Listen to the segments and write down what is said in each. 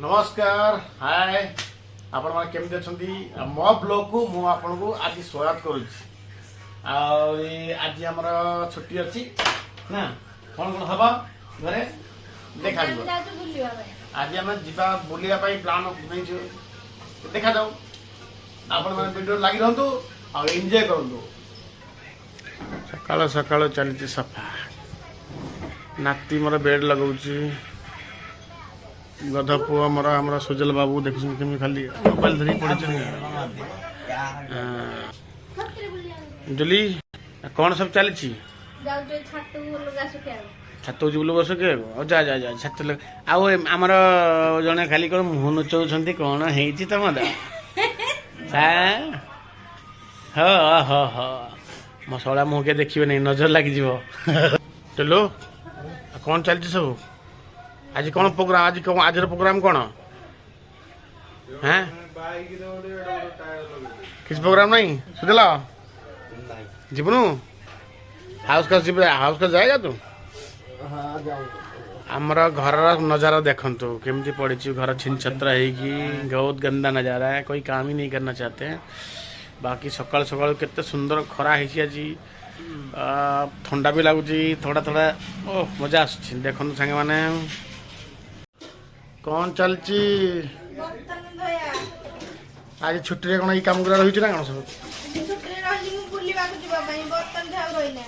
नमस्कार हाय आपण माने केमते छंती मो ब्लॉग को मु आपन को आज स्वागत करू आज हमर छुट्टी अछि ना कोन कोन हबा घरे देखा दियो आज हम जिबा बुलिया पई प्लान नै छ देखा जाऊ आपण माने वीडियो लागि रहंतु आ एन्जॉय करंतु सकाळ सकाळ चलती सफा नाती मोर बेड लगाउची गधा पुआ हमारा सुजल बाबू देख खाली मोबाइल धरी पड़े जली कौन सब चली छात लुगा सुखे जा जा जा छात आमर जड़े खाली कौन मुह नचाऊँ कौन है तुम मो सड़ा मुह के देखिए नहीं नजर लग चलो कौन चलती सब आज कौन प्रोग्राम आज प्रोग्राम कौन है किस प्रोग्राम नहीं सुधेला जीवनु हाउस का जाएगा तू आमर घर नजारा देखंतु केमती पड़ी घर छिन छत्र है बहुत गंदा नजारा है कोई काम ही नहीं करना चाहते हैं बाकी सकाल सकाल केते सुंदर खरा है आज ठंडा भी लगुच थोड़ा थोड़ा ओह मजा आस देखो सांगे मैंने कौन चलची आज छुट्टी रे कोन ई काम गुरा रहिछ ना कोन सब छुट्टी रहली मु बुलिबा को जिबा भाई बर्तन ठाउ रहिना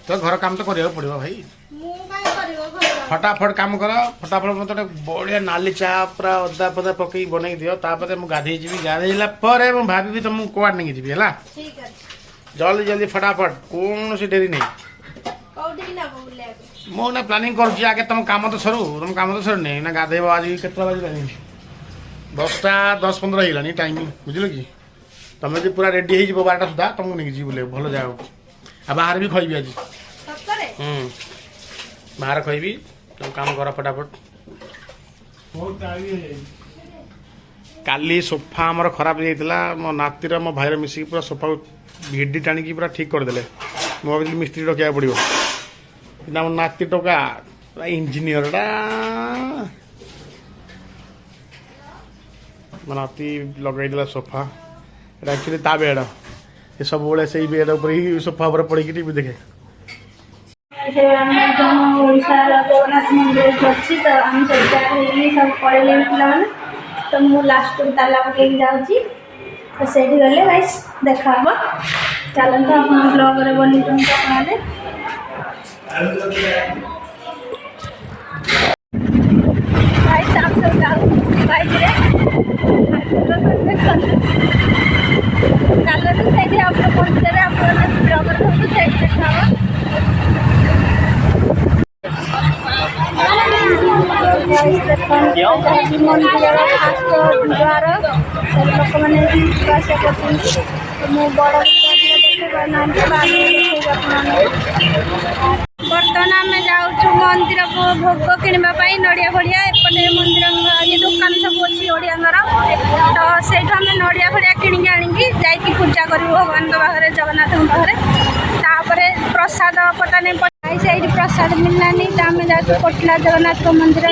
तो घर काम तो करियो पड़िबो भाई मु काय करियो घर फटाफट काम कर फटाफट मत बढ़िया नाली चा पूरा अदा पदा पकई बनै दियो तापर मु गाधे जीवी गाधेला पर मु भाबी तुम कोड नहीं जीवी हला ठीक है जल्दी जल्दी फटाफट कौन से देरी नहीं कौडी ना बुलिया मो ना प्लानिंग कर आगे तुम काम तो सरू तुम काम तो सर नहीं ना गाधेब आज केतला बजलानी 10टा 10-15 हिलानी टाइम बुझल कि तुम जो पूरा रेडी हो जीव 12टा सुधा तुमको नहीं जी बोले भल जाओ आ बाहर भी खइबी आज बाहर खइबी तुम काम कर फटाफट काली सोफा आमर खराब जाइला मो नातीर मो भाईर मिसिक पूरा सोफा भिडी टाणी पूरा ठीक करदे मो भाई मिस्त्री रखा पड़ो ना मो नाती टोका इंजीनियर मो नाती लगे सोफा एक्चुअली ता बेड ये सब बड़े से बेड ऊपर सोफा ऊपर पड़ी टीवी देखे जगन्नाथ मंदिर अच्छी तो आम सब पढ़े पे तो मुझे लास्ट ताला पकड़ जाऊँगी तो से गले गाइस देखा चलते आप ब्लॉग बनी मंदिर फास्ट द्वार लोक मैंने बड़ बर्तमान आम जाऊँ मंदिर को भोग किणवाई नड़िया फड़िया एपटे मंदिर ये दुकान सब अच्छी ओडियांर तो से नड़िया फड़िया किणी आनिकी जाकि पूजा कर भगवान पाखे जगन्नाथ पाखे तापर प्रसाद पता नहीं से प्रसाद मिललानी तो आम जाऊँ कोटला जगन्नाथ मंदिर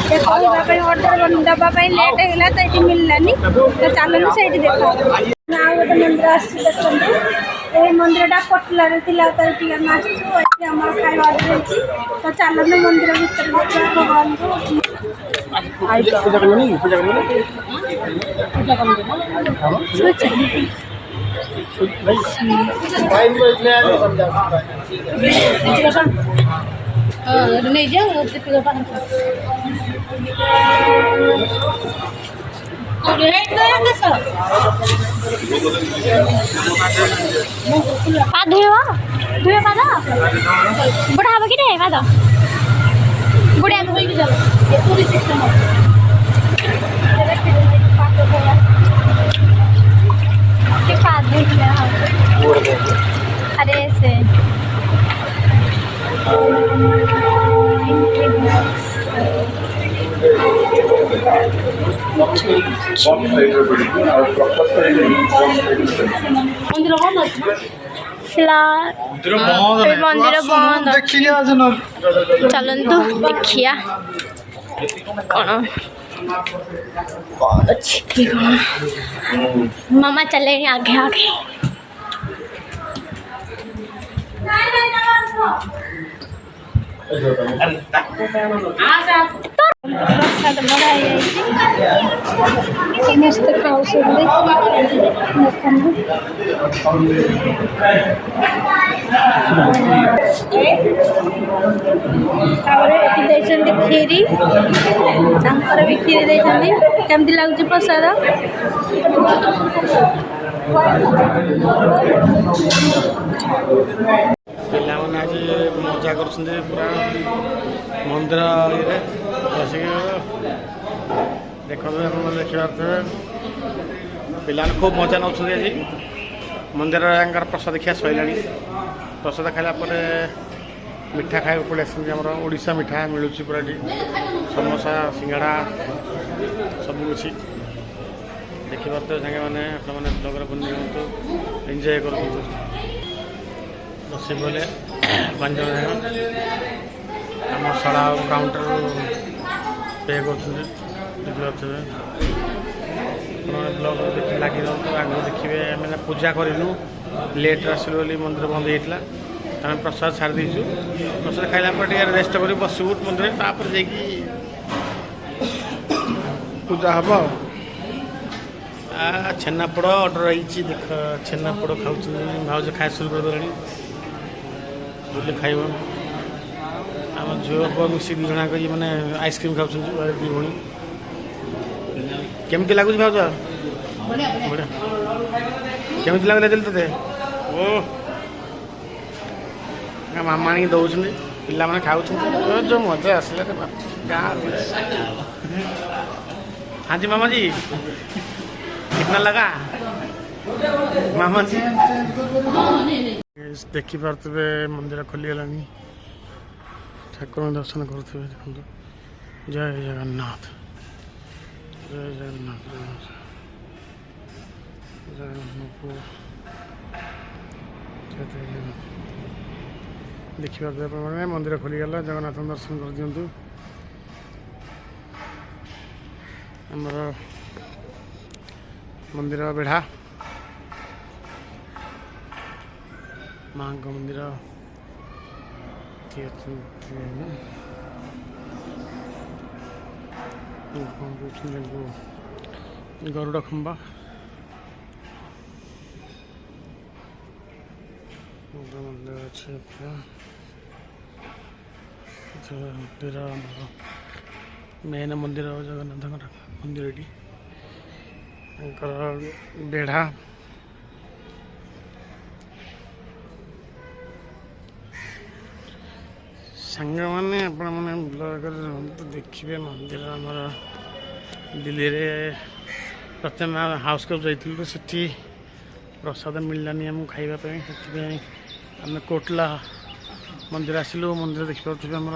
देखा कहवाई अर्डर देवाई लेट है तो ये मिललानी तो चलू से देखा आउ गोटे मंदिर आसते मंदिरटा कोटलार था तो ये आम खावा ऑर्डर तो चलू मंदिर भर भगवान नहीं जाओ बुढ़ा हम कि पाद बुढ़िया अरे से मंदिर ଆସିଲା ଏ ମନ୍ଦିର ବନ୍ଦ ଚାଲନ୍ତୁ ଦେଖିଆ କଣ ଅଛି କି କଣ ମାମା ଚଲେଣି ଆगे आगे प्रसाद बड़ा समस्त खाऊसंदी खीरी भी खीरी केमती लगुच प्रसाद पिलाने आज मजा कर पूरा मंदिर ये देखते देखा पिलाने खूब मजा नौ आज मंदिर प्रसाद खिया सैला प्रसाद खाला मिठा खाए पड़े आमर ओडिशा मिठा मिलूँ पूरा समोसा सिंगाड़ा सब किसी देखिए सागे मैंने ब्लगर बनी एंजय कर बस बोले 5 जन आम सड़ा काउंटर पे कर ब्लग देख लगे आग देखिए मैंने पूजा करूँ लेट आसलु बोली मंदिर बंद होता आम प्रसाद छाड़ दीचु प्रसाद खाइला रेस्ट कर बसबू मंदिर तापर जा पूजा हम छेनापोड़ ऑर्डर आई देख छेनापोड़ खाऊ भाज खाए शुरू कर खाइब आम झील मिसी 2 जन मैंने आइसक्रीम खाऊ 2 भणी केमती लगुच भाज बढ़िया केमती लगे ते ओ मामा आनी दौरान पिला मैंने खाऊ जो मजा आसला गाँव हाँ जी मामा जी कितना लगा मामा जी देखी पारे मंदिर खोलीगला ठाकुर दर्शन करुवे देखो जय जगन्नाथ जय जगन्नाथ देखी पारे मंदिर खोलीगला जगन्नाथ दर्शन कर दिंतु आमर मंदिर बेढ़ा माँ मंदिर गरुड़ खंबा मंदिर अच्छे मंदिर मेन मंदिर जगन्नाथ मंदिर बेढ़ा सांग मैंने ब्लॉग देखिए मंदिर आमर दिल्ली रे प्रथम हाउस कप जाइलु से प्रसाद मिललानी आम खाइबापी आम कोटला मंदिर आसिलु मंदिर देखिए आमर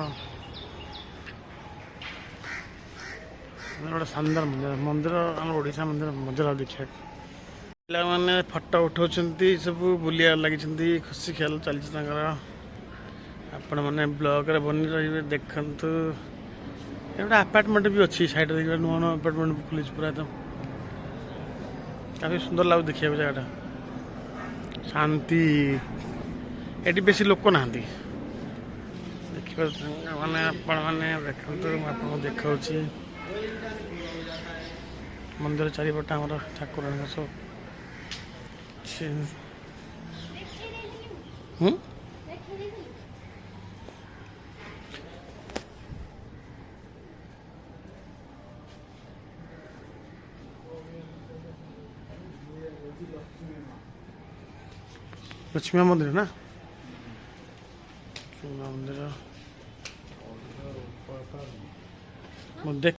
गोटे शानदार मंदिर मंदिर आम ओडिशा मंदिर मंदिर देखा पिला मैंने फटो उठाऊँ सब बुलिया लगी खुशी खेल चली आपण मैंने ब्लॉग बनी रही देखु गोटे आपार्टमेंट भी अच्छी साइड देखिए नुआ नुआ आपार्टमेंट भी खुली पूरा एकदम काफी सुंदर लगे देखा जगह शांति ये बेसी लोक ना देखिए मैंने आपण मैंने देखु आपको देखा मंदिर चारिपट आम ठाकुर सब लक्ष्मी मंदिर ना मंदिर देख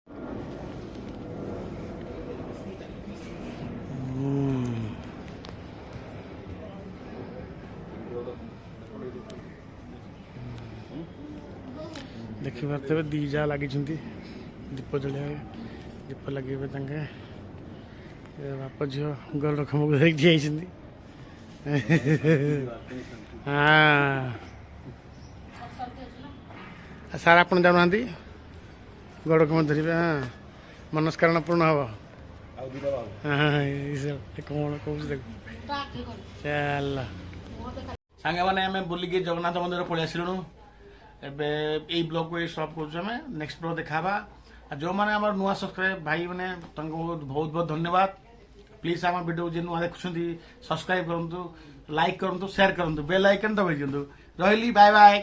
देखी पारे दीजा लगी दीप जलिया दीप लगे बाप झील गरुड़ खम्बू धरिक ହଁ ସାର୍ ଆପଣ ଯାଉନାହାନ୍ତି ଗୋଡ଼କୁ ମଧ୍ୟ ଧରିବେ। ହଁ ମନସ୍କାରଣ ପୂର୍ଣ୍ଣ ହବ। କଣ କହୁଛି ଦେଖ ଚାଲ ସାଙ୍ଗମାନେ ଆମେ ବୁଲିକି ଜଗନ୍ନାଥ ମନ୍ଦିର ପଳେଇ ଆସିଲୁଣୁ। ଏବେ ଏଇ ବ୍ଲଗ୍କୁ ଏଇ ସପ୍ କରୁଛୁ ଆମେ। ନେକ୍ସଟ ବ୍ଲଗ୍ ଦେଖାହେବା। ଆଉ ଯେଉଁମାନେ ଆମର ନୂଆ ସବସ୍କ୍ରାଇବ୍ ଭାଇ ମାନେ ତାଙ୍କୁ ବହୁତ ବହୁତ ଧନ୍ୟବାଦ। ପ୍ଲିଜ୍ ଆମ ଭିଡ଼ିଓ ଯିଏ ନୂଆ ଦେଖୁଛନ୍ତି ସବସ୍କ୍ରାଇବ୍ କରନ୍ତୁ, ଲାଇକ୍ କରନ୍ତୁ, ସେୟାର କରନ୍ତୁ, ବେଲ୍ ଆଇକନ୍ ଦବାଇ ଦିଅନ୍ତୁ। ରହିଲି, ବାଏ ବାଏ।